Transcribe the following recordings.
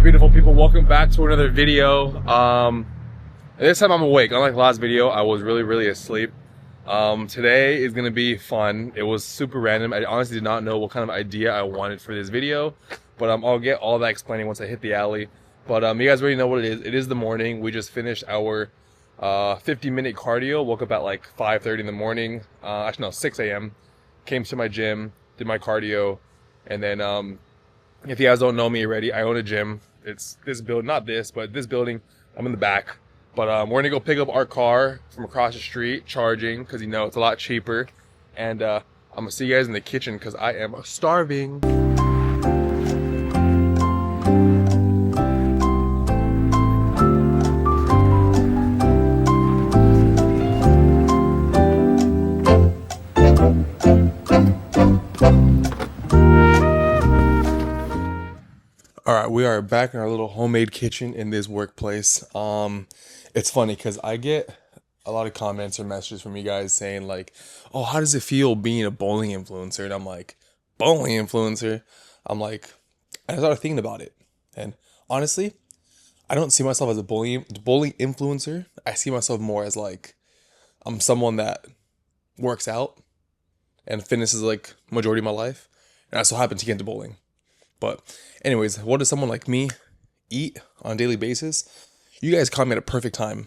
Alright, beautiful people, welcome back to another video. This time I'm awake. Unlike the last video, I was really asleep. Today is gonna be fun. It was super random. I honestly did not know what kind of idea I wanted for this video, but I'll get all that explaining once I hit the alley. But you guys already know what it is. It is the morning. We just finished our 50-minute cardio. Woke up at like 5:30 in the morning. Actually no, 6 a.m. Came to my gym, did my cardio, and then if you guys don't know me already, I own a gym. It's this building, not this, but this building. I'm in the back. But we're gonna go pick up our car from across the street, charging, because you know it's a lot cheaper. And I'm gonna see you guys in the kitchen because I am starving. All right, we are back in our little homemade kitchen in this workplace. It's funny because I get a lot of comments or messages from you guys saying like, oh, how does it feel being a bowling influencer? And I'm like, bowling influencer? I'm like, I started thinking about it. And honestly, I don't see myself as a bowling influencer. I see myself more as like, I'm someone that works out and fitness is like majority of my life. And I so happen to get into bowling. But anyways, what does someone like me eat on a daily basis? You guys caught me at a perfect time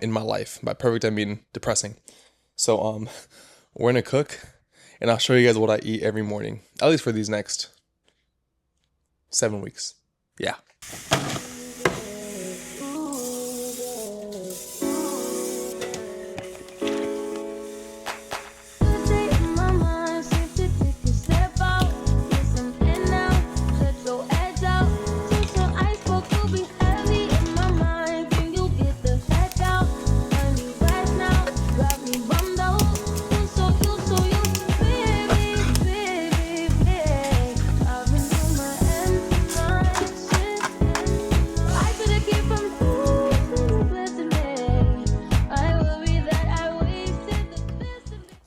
in my life. By perfect, I mean depressing. So we're gonna cook, and I'll show you guys what I eat every morning, at least for these next 7 weeks. Yeah.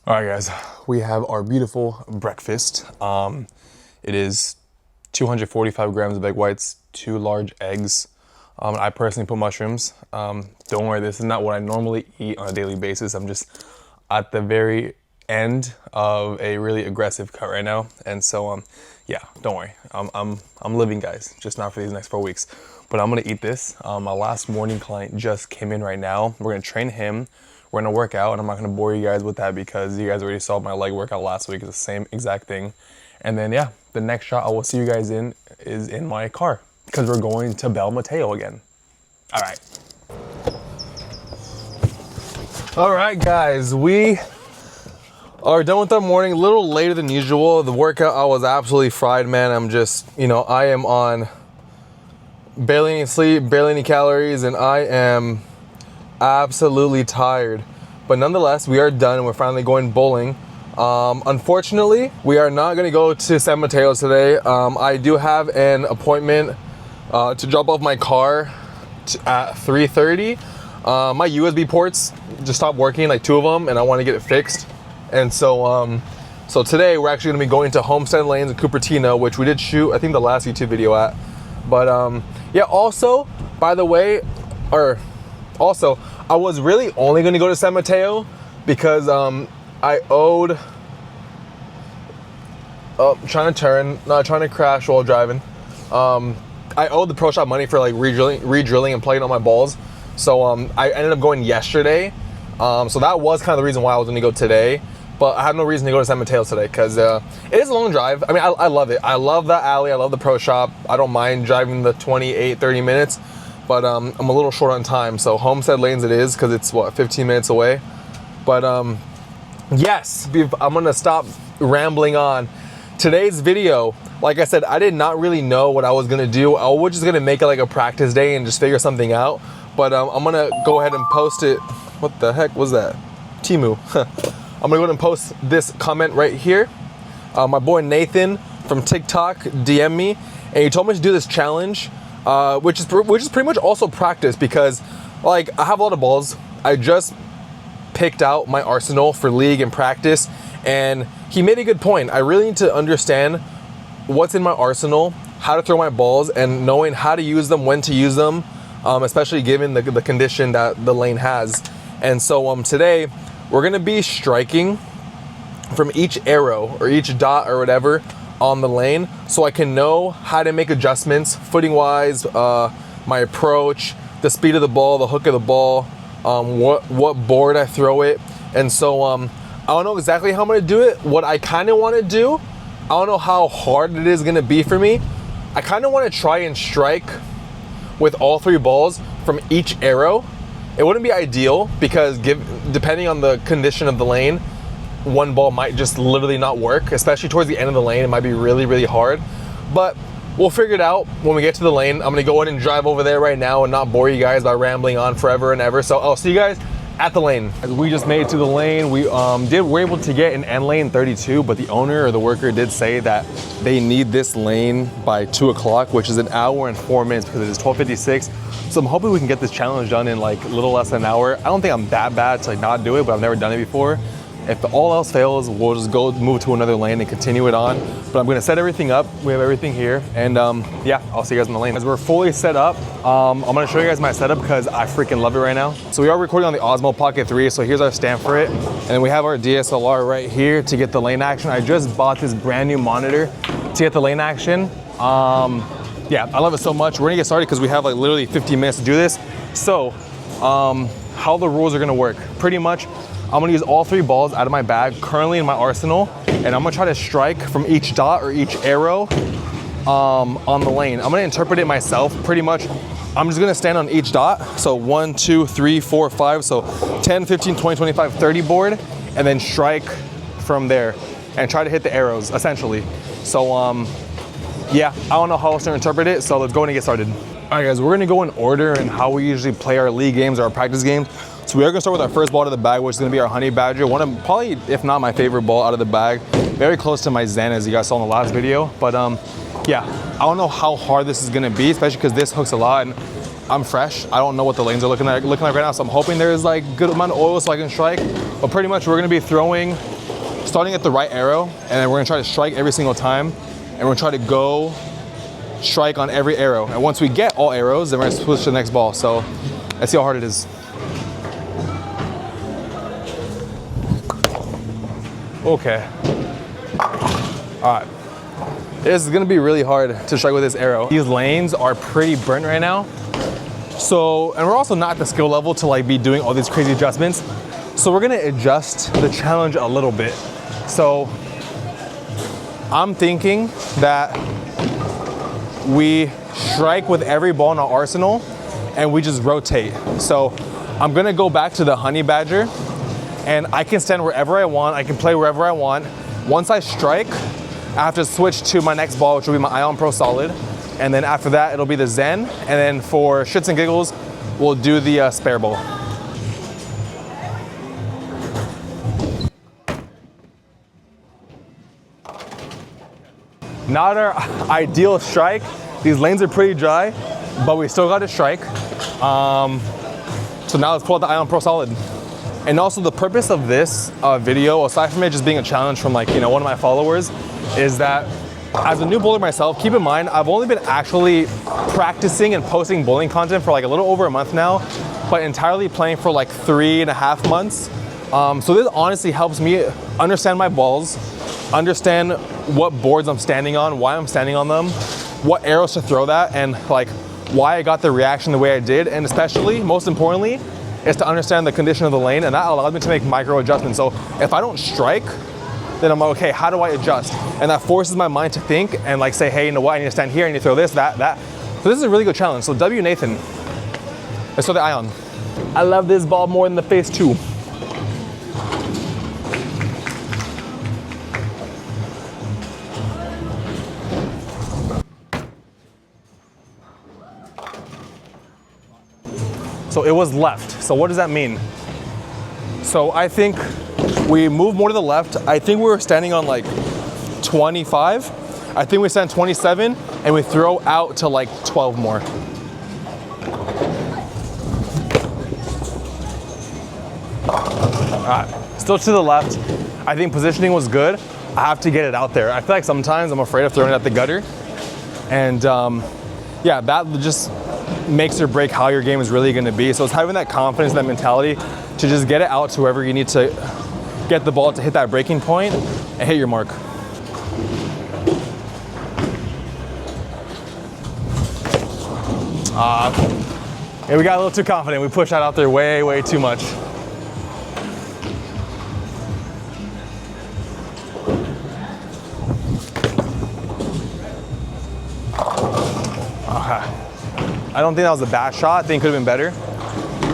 All right, guys, we have our beautiful breakfast. It is 245 grams of egg whites, 2 large eggs. I personally put mushrooms. Don't worry, this is not what I normally eat on a daily basis. I'm just at the very end of a really aggressive cut right now. And so, yeah, don't worry. I'm living, guys, just not for these next 4 weeks. But I'm gonna eat this. My last morning client just came in right now. We're gonna train him. We're gonna work out, and I'm not gonna bore you guys with that because you guys already saw my leg workout last week. It's the same exact thing. And then yeah, the next shot I will see you guys in is in my car because we're going to Bel Mateo again. All right. All right, guys, we are done with our morning. A little later than usual. The workout, I was absolutely fried, man. I'm just, I am on barely any sleep, barely any calories, and I am absolutely tired. But nonetheless, we are done and we're finally going bowling. Unfortunately, we are not going to go to San Mateo today. I do have an appointment to drop off my car at 3:30. My USB ports just stopped working, like 2 of them, and I want to get it fixed. And so so today we're actually going to be going to Homestead Lanes in Cupertino, which we did shoot, I think, the last YouTube video at. But yeah, also, by the way, also, I was really only going to go to San Mateo because I owed, trying to crash while driving. I owed the Pro Shop money for like re-drilling and plugging on my balls. So I ended up going yesterday. So that was kind of the reason why I was going to go today. But I have no reason to go to San Mateo today because it is a long drive. I mean, I love it. I love that alley. I love the Pro Shop. I don't mind driving the 30 minutes. But I'm a little short on time, so Homestead Lanes it is, because it's, 15 minutes away. But yes, I'm gonna stop rambling on. Today's video, like I said, I did not really know what I was gonna do. I was just gonna make it like a practice day and just figure something out. But I'm gonna go ahead and post it. What the heck was that? Temu. I'm gonna go ahead and post this comment right here. My boy Nathan from TikTok DM'd me, and he told me to do this challenge. Which is pretty much also practice because, like, I have a lot of balls. I just picked out my arsenal for league and practice, and he made a good point. I really need to understand what's in my arsenal how to throw my balls and knowing how to use them, when to use them, especially given the condition that the lane has. And so today we're gonna be striking from each arrow or each dot or whatever on the lane, so I can know how to make adjustments footing wise, my approach, the speed of the ball, the hook of the ball, what board I throw it. And so I don't know exactly how I'm gonna do it. What I kind of want to do, I don't know how hard it is gonna be for me. I kind of want to try and strike with all 3 balls from each arrow. It wouldn't be ideal because depending on the condition of the lane, one ball might just literally not work, especially towards the end of the lane. It might be really, really hard, but we'll figure it out when we get to the lane. I'm gonna go ahead and drive over there right now and not bore you guys by rambling on forever and ever. So I'll see you guys at the lane. As we just made it to the lane, we were able to get an end lane 32, but the owner or the worker did say that they need this lane by 2 o'clock, which is an hour and 4 minutes because it is 12:56. So I'm hoping we can get this challenge done in like a little less than an hour. I don't think I'm that bad to like not do it, but I've never done it before. If all else fails, we'll just go move to another lane and continue it on. But I'm gonna set everything up. We have everything here. And yeah, I'll see you guys in the lane. As we're fully set up, I'm gonna show you guys my setup because I freaking love it right now. So we are recording on the Osmo Pocket 3. So here's our stand for it. And then we have our DSLR right here to get the lane action. I just bought this brand new monitor to get the lane action. Yeah, I love it so much. We're gonna get started because we have like literally 15 minutes to do this. So how the rules are gonna work. Pretty much, I'm gonna use all 3 balls out of my bag currently in my arsenal, and I'm gonna try to strike from each dot or each arrow on the lane. I'm gonna interpret it myself. Pretty much, I'm just gonna stand on each dot. So 1, 2, 3, 4, 5. So 10, 15, 20, 25, 30 board, and then strike from there and try to hit the arrows essentially. So yeah, I don't know how else to interpret it. So let's go and get started. All right guys, we're gonna go in order and how we usually play our league games or our practice games. So we are gonna start with our first ball out of the bag, which is gonna be our Honey Badger. One of probably, if not my favorite ball out of the bag. Very close to my Zen, as you guys saw in the last video. But yeah, I don't know how hard this is gonna be, especially because this hooks a lot and I'm fresh. I don't know what the lanes are looking like right now. So I'm hoping there is like good amount of oil so I can strike. But pretty much we're gonna be throwing, starting at the right arrow, and then we're gonna try to strike every single time. And we're gonna try to go strike on every arrow. And once we get all arrows, then we're gonna switch to the next ball. So let's see how hard it is. Okay. All right. This is gonna be really hard to strike with this arrow. These lanes are pretty burnt right now. So, and we're also not at the skill level to like be doing all these crazy adjustments. So we're gonna adjust the challenge a little bit. So I'm thinking that we strike with every ball in our arsenal and we just rotate. So I'm gonna go back to the Honey Badger and I can stand wherever I want. I can play wherever I want. Once I strike, I have to switch to my next ball, which will be my Ion Pro Solid. And then after that, it'll be the Zen. And then for shits and giggles, we'll do the spare ball. Not our ideal strike. These lanes are pretty dry, but we still got to strike. So now let's pull out the Ion Pro Solid. And also the purpose of this video, aside from it just being a challenge from like, you know, one of my followers, is that as a new bowler myself, keep in mind, I've only been actually practicing and posting bowling content for like a little over a month now, but entirely playing for like 3.5 months. So this honestly helps me understand my balls, understand what boards I'm standing on, why I'm standing on them, what arrows to throw that, and like why I got the reaction the way I did. And especially, most importantly, is to understand the condition of the lane, and that allows me to make micro adjustments. So if I don't strike, then I'm like, okay, how do I adjust? And that forces my mind to think and like say, hey, you know what, I need to stand here, I need to throw this, that. So this is a really good challenge. So W Nathan, let's throw the Ion. I love this ball more than the Phase 2. So it was left. So what does that mean? So I think we move more to the left. I think we were standing on like 25. I think we stand 27 and we throw out to like 12 more. All right, still to the left. I think positioning was good. I have to get it out there. I feel like sometimes I'm afraid of throwing it at the gutter. And yeah, that just makes or break how your game is really gonna be. So it's having that confidence, that mentality to just get it out to wherever you need to get the ball to hit that breaking point and hit your mark. Yeah, we got a little too confident. We pushed that out there way, way too much. I don't think that was a bad shot. I think it could have been better.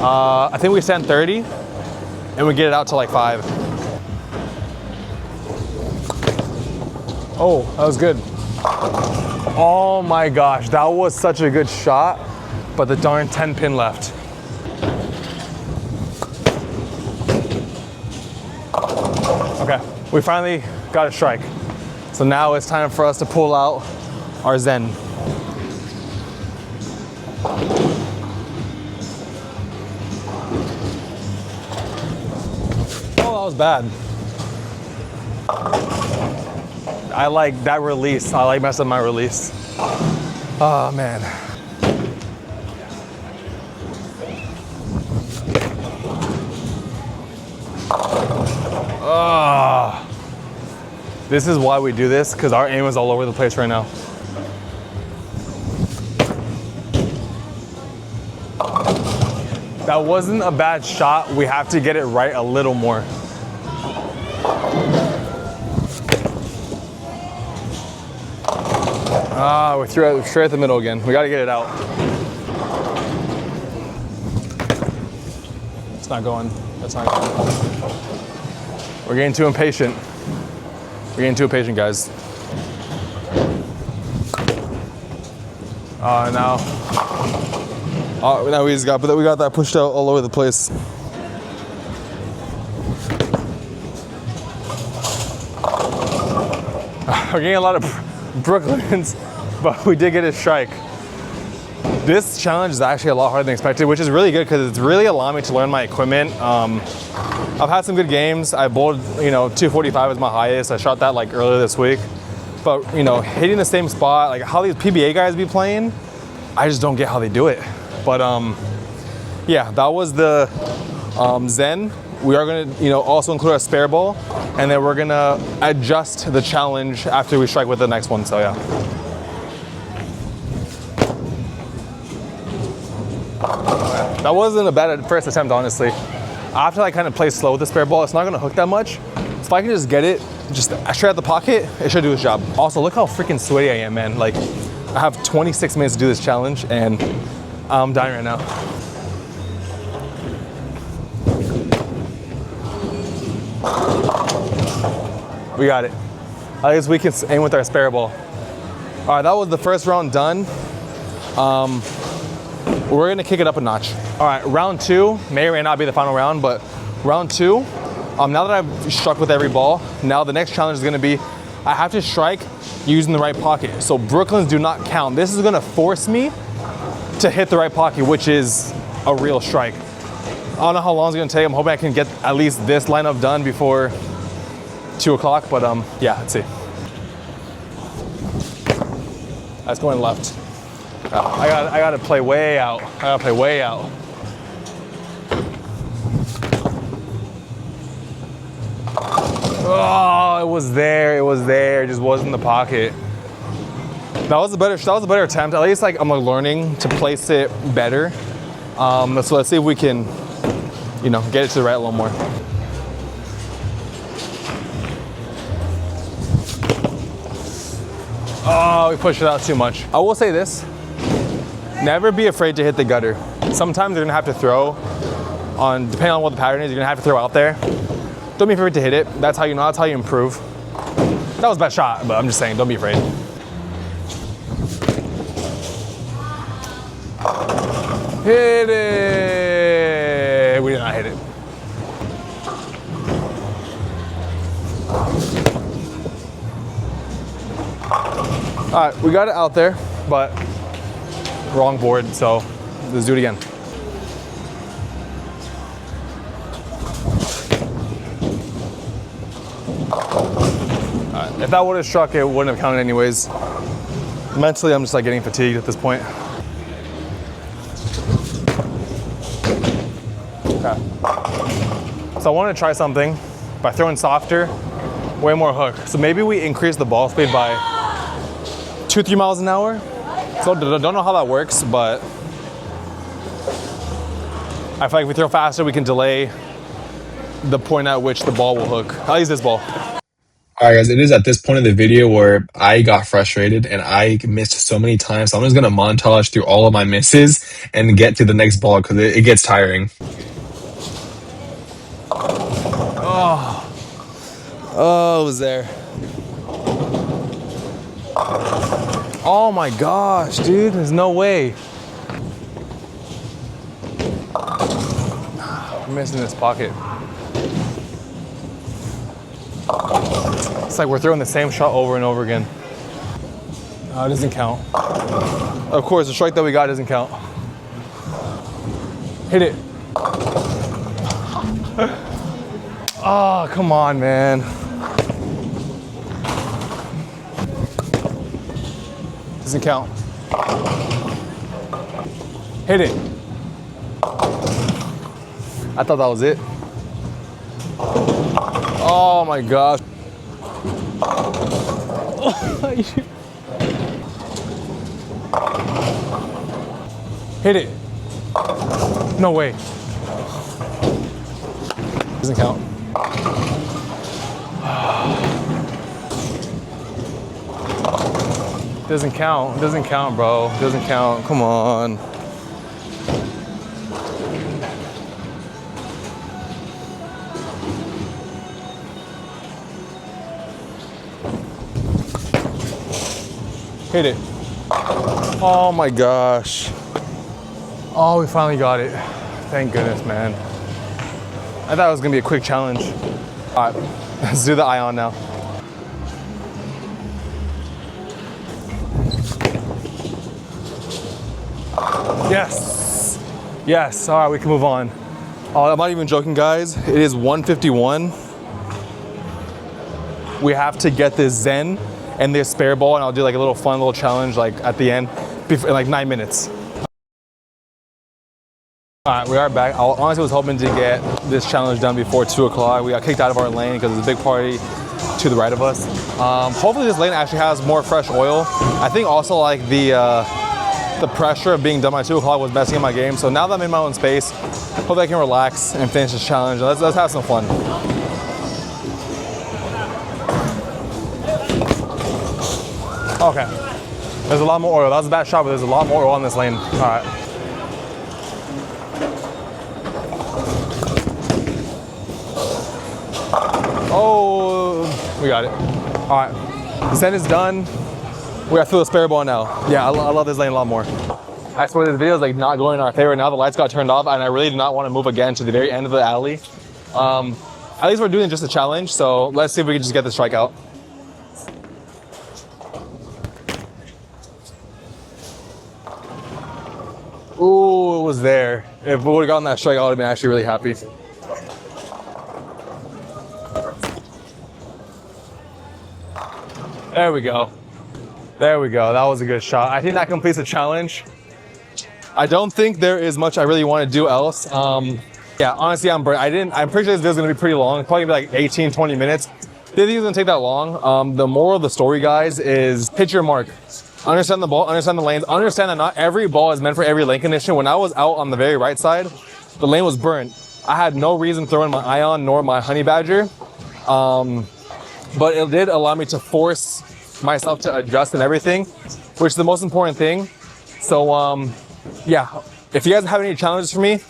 I think we sent 30 and we get it out to like 5. Oh, that was good. Oh my gosh, that was such a good shot, but the darn 10 pin left. Okay, we finally got a strike. So now it's time for us to pull out our Zen. Oh, that was bad. I like that release. I like messing up my release. Oh man. This is why we do this, because our aim is all over the place right now. That wasn't a bad shot. We have to get it right a little more. We threw it straight at the middle again. We got to get it out. It's not going. That's not going. We're getting too impatient. We're getting too impatient, guys. Now we just got that pushed out all over the place. We're getting a lot of Brooklyns, but we did get a strike. This challenge is actually a lot harder than expected, which is really good because it's really allowing me to learn my equipment. I've had some good games. I bowled, 245 is my highest. I shot that like earlier this week. But, hitting the same spot, like how these PBA guys be playing, I just don't get how they do it. But yeah, that was the Zen. We are gonna, also include a spare ball, and then we're gonna adjust the challenge after we strike with the next one, so yeah. That wasn't a bad first attempt, honestly. After I kind of play slow with the spare ball, it's not gonna hook that much. So if I can just get it, just straight out the pocket, it should do its job. Also, look how freaking sweaty I am, man. Like, I have 26 minutes to do this challenge, and I'm dying right now. We got it. At least we can aim with our spare ball. All right, that was the first round done. We're gonna kick it up a notch. All right, round 2 may or may not be the final round, but round 2, now that I've struck with every ball, now the next challenge is gonna be, I have to strike using the right pocket. So Brooklyns do not count. This is gonna force me to hit the right pocket, which is a real strike. I don't know how long it's gonna take. I'm hoping I can get at least this lineup done before 2 o'clock, but yeah, let's see. That's going left. I gotta play way out. I gotta play way out. Oh, it was there. It was there. It just wasn't in the pocket. That was a better attempt. At least like I'm learning to place it better. So let's see if we can, get it to the right a little more. Oh, we pushed it out too much. I will say this. Never be afraid to hit the gutter. Sometimes you're gonna have to throw depending on what the pattern is, you're gonna have to throw out there. Don't be afraid to hit it. That's how that's how you improve. That was the best shot, but I'm just saying, don't be afraid. Hit it! We did not hit it. All right, we got it out there, but wrong board, so let's do it again. All right, if that would have struck, it wouldn't have counted anyways. Mentally, I'm just like getting fatigued at this point. Okay. So I want to try something by throwing softer, way more hook. So maybe we increase the ball speed by 2-3 miles an hour. So don't know how that works, but I feel like if we throw faster, we can delay the point at which the ball will hook. I'll use this ball. All right, guys, it is at this point of the video where I got frustrated and I missed so many times. So I'm just going to montage through all of my misses and get to the next ball because it gets tiring. Oh, it was there. Oh my gosh, dude, there's no way. I'm missing this pocket. It's like we're throwing the same shot over and over again. It doesn't count. Of course, the strike that we got doesn't count. Hit it. Oh, come on, man. Doesn't count. Hit it. I thought that was it. Oh my gosh. Hit it. No way. Doesn't count. Doesn't count. Doesn't count, bro. Doesn't count. Come on. Hit it. Oh my gosh. Oh, we finally got it. Thank goodness, man. I thought it was gonna be a quick challenge. All right, let's do the ion now. Yes. Yes, all right, we can move on. Oh, I'm not even joking, guys. It is 1:51. We have to get this Zen and this spare ball, and I'll do like a little fun little challenge like at the end, in like 9 minutes. All right, we are back. I honestly was hoping to get this challenge done before 2 o'clock. We got kicked out of our lane because there's a big party to the right of us. Hopefully this lane actually has more fresh oil. I think also like the pressure of being done by 2 o'clock was messing up my game. So now that I'm in my own space, hopefully I can relax and finish this challenge. Let's have some fun. Okay, there's a lot more oil. That was a bad shot, but there's a lot more oil on this lane. All right. Oh, we got it. All right, the Zen is done. We got to throw the spare ball now. Yeah, I love this lane a lot more. I swear this video is like not going in our favor. Now the lights got turned off and I really do not want to move again to the very end of the alley. At least we're doing just a challenge, so let's see if we can just get the strike out. Ooh, it was there. If we would have gotten that strike, I would have been actually really happy. There we go. There we go. That was a good shot. I think that completes the challenge. I don't think there is much I really want to do else. Yeah, honestly, I'm pretty sure this video is going to be pretty long. It's probably gonna be like 18, 20 minutes. This video isn't going to take that long. The moral of the story, guys, is hit your mark. Understand the ball, understand the lanes, understand that not every ball is meant for every lane condition. When I was out on the very right side, the lane was burnt. I had no reason throwing my ion nor my honey badger. But it did allow me to force myself to adjust and everything, which is the most important thing. So yeah, if you guys have any challenges for me,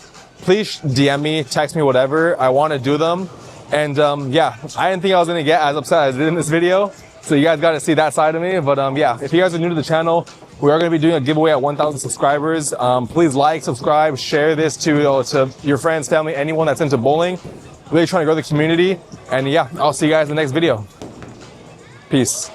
please DM me, text me, whatever. I want to do them. And yeah, I didn't think I was going to get as upset as I did in this video. So you guys got to see that side of me. But yeah, if you guys are new to the channel, we are going to be doing a giveaway at 1,000 subscribers. Please like, subscribe, share this to your friends, family, anyone that's into bowling. Really trying to grow the community. And yeah, I'll see you guys in the next video. Peace.